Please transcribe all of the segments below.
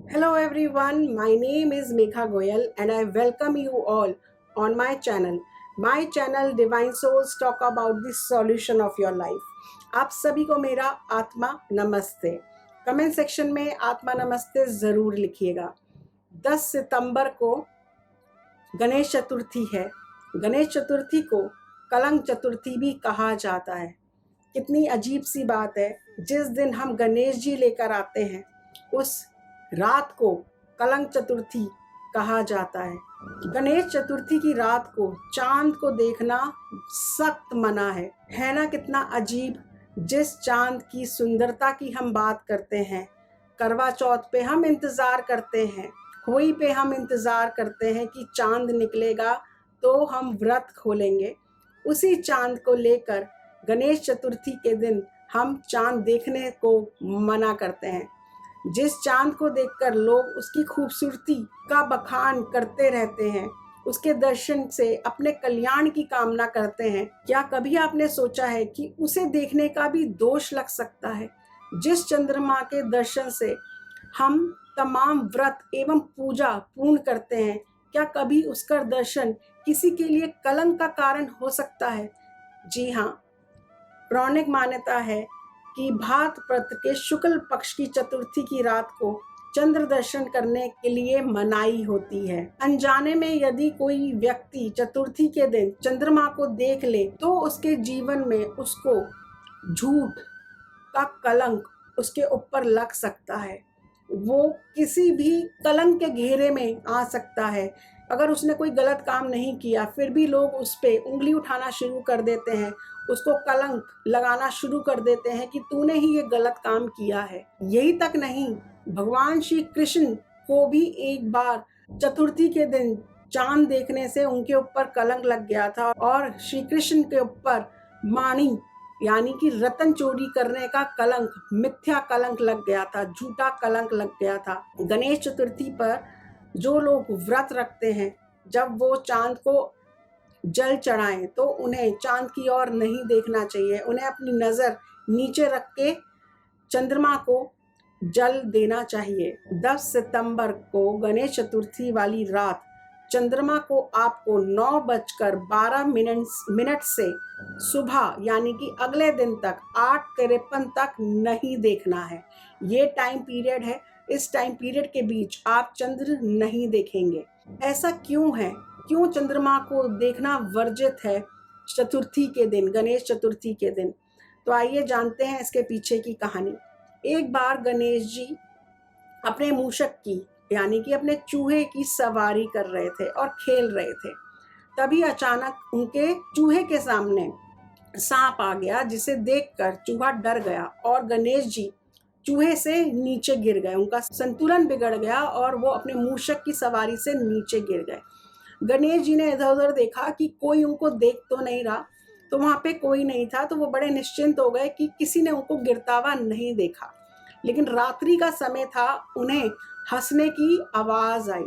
Hello everyone, my name is Megha Goyal and I welcome you all on my channel. My channel Divine Souls talk about the solution of your life. आप सभी को मेरा आत्मा नमस्ते। Comment section में आत्मा नमस्ते ज़रूर लिखिएगा। 10 सितंबर को गणेश चतुर्थी है। गणेश चतुर्थी को कलंक चतुर्थी भी कहा जाता है। कितनी अजीब सी बात है, जिस दिन हम गणेश जी लेकर आते हैं उस रात को कलंक चतुर्थी कहा जाता है। गणेश चतुर्थी की रात को चांद को देखना सख्त मना है ना? कितना अजीब। जिस चांद की सुंदरता की हम बात करते हैं, करवा चौथ पे हम इंतज़ार करते हैं, होली पे हम इंतज़ार करते हैं कि चांद निकलेगा तो हम व्रत खोलेंगे, उसी चांद को लेकर गणेश चतुर्थी के दिन हम चांद देखने को मना करते हैं। जिस चांद को देखकर लोग उसकी खूबसूरती का बखान करते रहते हैं, उसके दर्शन से अपने कल्याण की कामना करते हैं, क्या कभी आपने सोचा है कि उसे देखने का भी दोष लग सकता है? जिस चंद्रमा के दर्शन से हम तमाम व्रत एवं पूजा पूर्ण करते हैं, क्या कभी उसका दर्शन किसी के लिए कलंक का कारण हो सकता है? जी हाँ, पौराणिक मान्यता है कि भाद्रपद के शुक्ल पक्ष की चतुर्थी की रात को चंद्र दर्शन करने के लिए मनाही होती है। अनजाने में यदि कोई व्यक्ति चतुर्थी के दिन चंद्रमा को देख ले तो उसके जीवन में उसको झूठ का कलंक उसके ऊपर लग सकता है। वो किसी भी कलंक के घेरे में आ सकता है। अगर उसने कोई गलत काम नहीं किया फिर भी लोग उस पर उंगली उठाना शुरू कर देते हैं, उसको कलंक लगाना शुरू कर देते हैं कि तूने ही ये गलत काम किया है। यही तक नहीं, भगवान श्री कृष्ण को भी एक बार चतुर्थी के दिन चांद देखने से उनके ऊपर कलंक लग गया था और श्री कृष्ण के ऊपर माणी यानी कि रतन चोरी करने का कलंक, मिथ्या कलंक लग गया था, झूठा कलंक लग गया था। गणेश चतुर्थी पर जो लोग व्रत रखते हैं, जब वो चांद को जल चढ़ाएं तो उन्हें चांद की ओर नहीं देखना चाहिए। उन्हें अपनी नज़र नीचे रख के चंद्रमा को जल देना चाहिए। 10 सितंबर को गणेश चतुर्थी वाली रात चंद्रमा को आपको 9:12 से सुबह यानी कि अगले दिन तक 8:53 तक नहीं देखना है। ये टाइम पीरियड है, इस टाइम पीरियड के बीच आप चंद्र नहीं देखेंगे। ऐसा क्यों है? क्यों चंद्रमा को देखना वर्जित है चतुर्थी के दिन, गणेश चतुर्थी के दिन? तो आइए जानते हैं इसके पीछे की कहानी। एक बार गणेश जी अपने मूषक की यानी कि अपने चूहे की सवारी कर रहे थे और खेल रहे थे। तभी अचानक उनके चूहे के सामने सांप आ गया, जिसे देखकर चूहा डर गया और गणेश जी चूहे से नीचे गिर गए। उनका संतुलन बिगड़ गया और वो अपने मूषक की सवारी से नीचे गिर गए। गणेश जी ने इधर उधर देखा कि कोई उनको देख तो नहीं रहा, तो वहाँ पे कोई नहीं था, तो वो बड़े निश्चिंत हो गए कि किसी ने उनको गिरता हुआ नहीं देखा। लेकिन रात्रि का समय था, उन्हें हंसने की आवाज़ आई।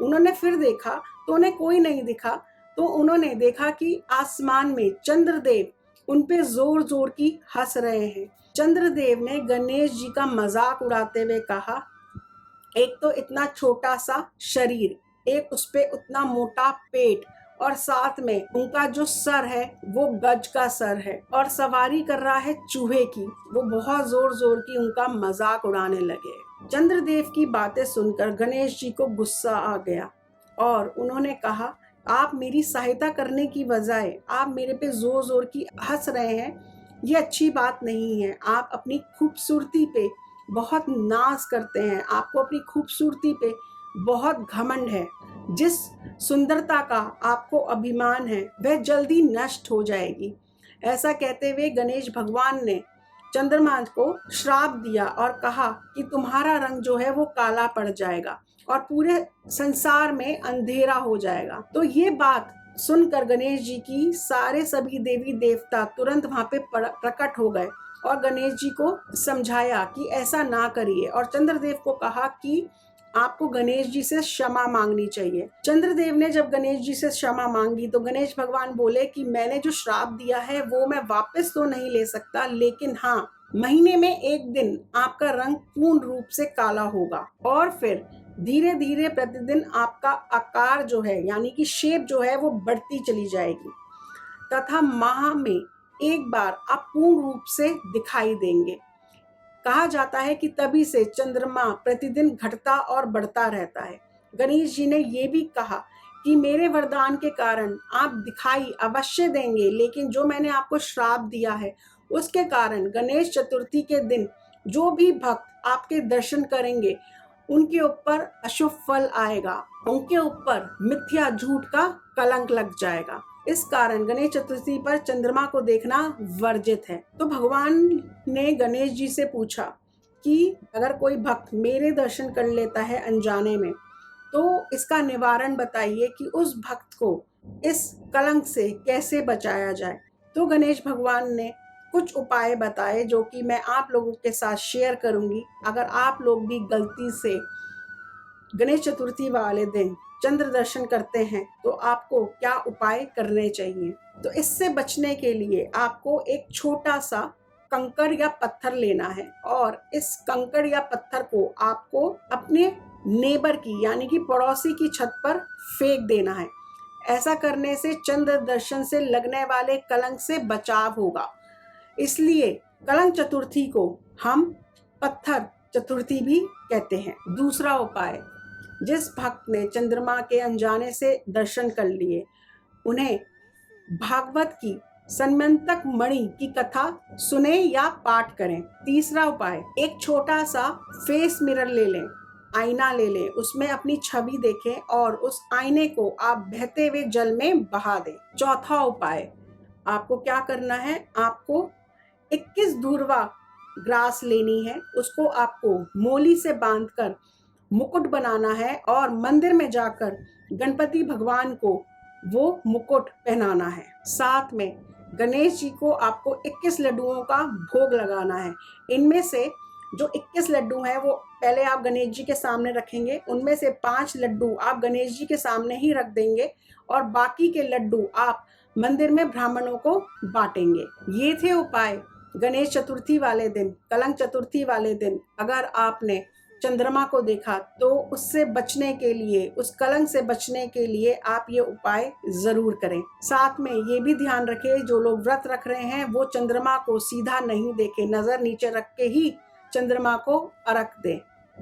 उन्होंने फिर देखा तो उन्हें कोई नहीं दिखा, तो उन्होंने देखा कि आसमान में चंद्रदेव उन पे जोर जोर की हंस रहे हैं। चंद्रदेव ने गणेश जी का मजाक उड़ाते हुए कहा, एक तो इतना छोटा सा शरीर, एक उस पे उतना मोटा पेट और साथ में उनका जो सर है वो गज का सर है और सवारी कर रहा है चूहे की। वो बहुत जोर जोर की उनका मजाक उड़ाने लगे। चंद्रदेव की बातें सुनकर गणेश जी को गुस्सा आ गया और उन्होंने कहा, आप मेरी सहायता करने की बजाय आप मेरे पे जोर जोर की हंस रहे हैं, ये अच्छी बात नहीं है। आप अपनी खूबसूरती पे बहुत नाज करते हैं, आपको अपनी खूबसूरती पे बहुत घमंड है। जिस सुंदरता का आपको अभिमान है वह जल्दी नष्ट हो जाएगी। ऐसा कहते हुए गणेश भगवान ने चंद्रमा को श्राप दिया और कहा कि तुम्हारा रंग जो है वो काला पड़ जाएगा और पूरे संसार में अंधेरा हो जाएगा। तो ये बात सुनकर गणेश जी की सारे सभी देवी देवता तुरंत वहां पे प्रकट हो गए और गणेश जी को समझाया कि ऐसा ना करिए और चंद्रदेव को कहा कि आपको गणेश जी से क्षमा मांगनी चाहिए। चंद्रदेव ने जब गणेश जी से क्षमा मांगी तो गणेश भगवान बोले कि मैंने जो श्राप दिया है वो मैं वापस तो नहीं ले सकता, लेकिन हाँ, महीने में एक दिन आपका रंग पूर्ण रूप से काला होगा और फिर धीरे धीरे प्रतिदिन आपका आकार जो है यानी कि शेप जो है वो बढ़ती चली जाएगी तथा माह में एक बार आप पूर्ण रूप से दिखाई देंगे। कहा जाता है कि तभी से चंद्रमा प्रतिदिन घटता और बढ़ता रहता है। गणेश जी ने ये भी कहा कि मेरे वरदान के कारण आप दिखाई अवश्य देंगे, लेकिन जो मैंने आपको श्राप दिया है उसके कारण गणेश चतुर्थी के दिन जो भी भक्त आपके दर्शन करेंगे उनके ऊपर अशुभ फल आएगा, उनके ऊपर मिथ्या झूठ का कलंक लग जाएगा। इस कारण गणेश चतुर्थी पर चंद्रमा को देखना वर्जित है। तो भगवान ने गणेश जी से पूछा कि अगर कोई भक्त मेरे दर्शन कर लेता है अनजाने में तो इसका निवारण बताइए कि उस भक्त को इस कलंक से कैसे बचाया जाए। तो गणेश भगवान ने कुछ उपाय बताए जो कि मैं आप लोगों के साथ शेयर करूंगी। अगर आप लोग भी गलती से गणेश चतुर्थी वाले दिन चंद्र दर्शन करते हैं तो आपको क्या उपाय करने चाहिए। तो इससे बचने के लिए आपको एक छोटा सा कंकड़ या पत्थर लेना है और इस कंकड़ या पत्थर को आपको अपने नेबर की यानी कि पड़ोसी की छत पर फेंक देना है। ऐसा करने से चंद्र दर्शन से लगने वाले कलंक से बचाव होगा। इसलिए कलंक चतुर्थी को हम पत्थर चतुर्थी भी कहते हैं। दूसरा उपाय, जिस भक्त ने चंद्रमा के अनजाने से दर्शन कर लिए उन्हें भागवत की सन्मंतक मणि की कथा सुने या पाठ करें। तीसरा उपाय, एक छोटा सा फेस मिरर ले लें, आईना ले लें, उसमें अपनी छवि देखें और उस आईने को आप बहते हुए जल में बहा दें। चौथा उपाय, आपको क्या करना है, आपको 21 धूर्वा ग्रास लेनी है, उसको आपको मोली से बांधकर मुकुट बनाना है और मंदिर में जाकर गणपति भगवान को वो मुकुट पहनाना है। साथ में गणेश जी को आपको 21 लड्डुओं का भोग लगाना है। इनमें से जो 21 लड्डू हैं वो पहले आप गणेश जी के सामने रखेंगे, उनमें से 5 लड्डू आप गणेश जी के सामने ही रख देंगे और बाकी के लड्डू आप मंदिर में ब्राह्मणों को बांटेंगे। ये थे उपाय गणेश चतुर्थी वाले दिन, कलंक चतुर्थी वाले दिन अगर आपने चंद्रमा को देखा तो उससे बचने के लिए, उस कलंक से बचने के लिए आप ये उपाय जरूर करें। साथ में ये भी ध्यान रखें जो लोग व्रत रख रहे हैं वो चंद्रमा को सीधा नहीं देखें, नजर नीचे रख के ही चंद्रमा को अर्घ दें।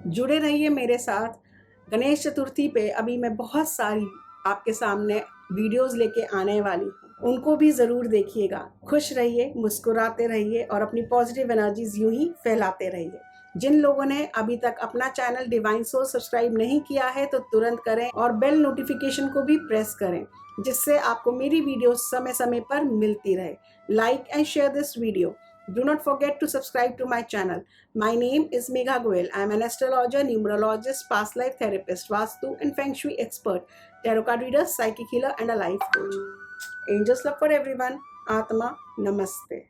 जुड़े रहिए मेरे साथ। गणेश चतुर्थी पे अभी मैं बहुत सारी आपके सामने वीडियोस लेके आने वाली हूँ, उनको भी जरूर देखिएगा। खुश रहिए, मुस्कुराते रहिए और अपनी पॉजिटिव एनर्जीज यूं ही फैलाते रहिए। जिन लोगों ने अभी तक अपना चैनल डिवाइन सोल सब्सक्राइब नहीं किया है तो तुरंत करें और बेल नोटिफिकेशन को भी प्रेस करें जिससे आपको मेरी वीडियो समय समय पर मिलती रहे। Like and share this video. Do not forget to subscribe to my channel. My name is Megha Goyal. I am an astrologer, numerologist, past life therapist, Vastu and Feng Shui expert, tarot card reader, psychic healer and a life coach. Angels love for everyone. Atma Namaste.